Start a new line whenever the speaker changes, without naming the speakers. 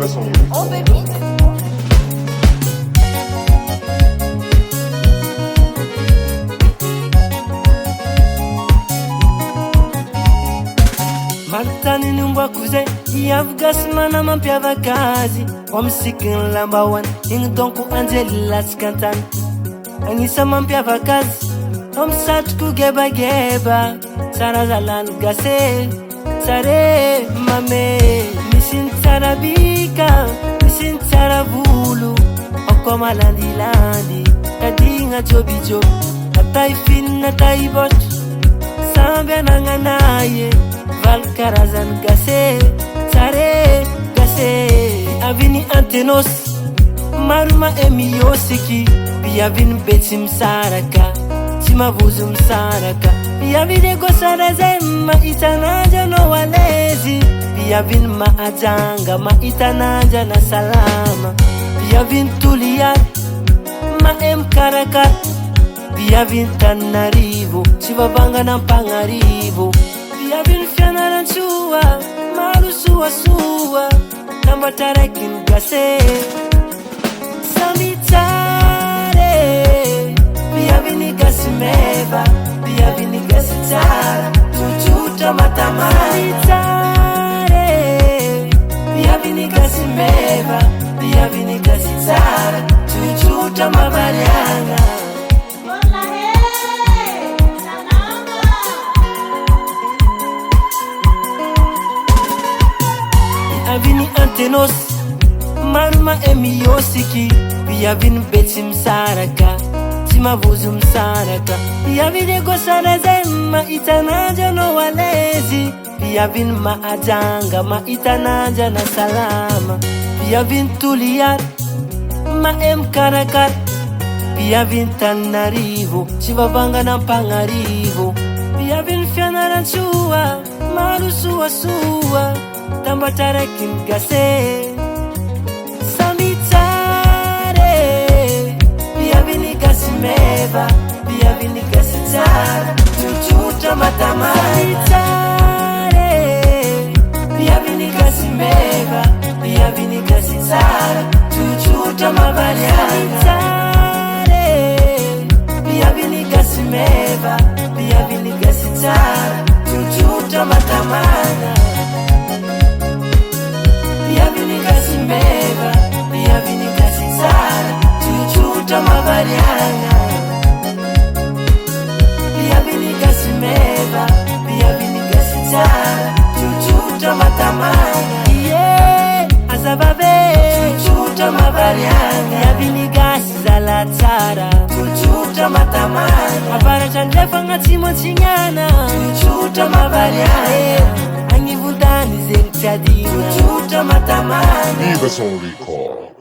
Oh baby.
Martani numbwa kuze Yavgasmana mampiavakazy Wamsikin lambawan Ing donku anjeli laskantan Angisa mampiavakazy Wamsatku geba geba Sara zalan gase Sare mame Misin sarabika Misin sarabulu Okoma landi landi Kadinga jobi job Natai fin natai bot Sambia nanganaye Valkarazan gase, sare gase. Avini antenos, maruma emi yosiki. Biavin betim saraka, tima vuzum saraka. Biavide gosarazem ma itanaja no walezi. Biavin ma ajanga ma itanaja na salama. Biavin tuliat ma em karakat. Biavin tanarivo, chivavanga na pangarivo. Biavin fiana chua, maru sua sua, namba tarakin gase. Samitare, biavini gasimeva, biavini gasitara, chuchuta matamara. Samitare, biavini gasimeva, biavini gasitara, chuchuta mavarianga. Biavini antenos, maruma emi yosiki. Biavin betim saraka, tima vuzum saraka. Biavide gosarazem ma itanaja no walezi. Biavin ma ajanga ma itanaja na salama. Biavin tuliat ma em karakat. Biavin tanarivo, chivavanga na pangarivo. Biavin fiana ranchua, maru sua sua. Tamba tarakin gase. Samitare, biavini gasimeva, biavini gasitara, chuchuta matamara. Samitare, biavini gasimeva, biavini gasitara, chuchuta mavarianga. Samitare, biavini gasimeva, biavini gasitara, chuchuta matamara. Biavini gasimeva, biavini gasitara, chuchuta mavarianga. Biavini gasimeva, biavini gasitara, chuchuta matamanga. Yeah, azababe, chuchuta mavarianga. Biavini gasizalatara, chuchuta matamanga. Apara chandefa ngatimo chinyana, chuchuta mavarianga. Angivudani zeng chadina, chuchuta matamanga.
Leave us on recall.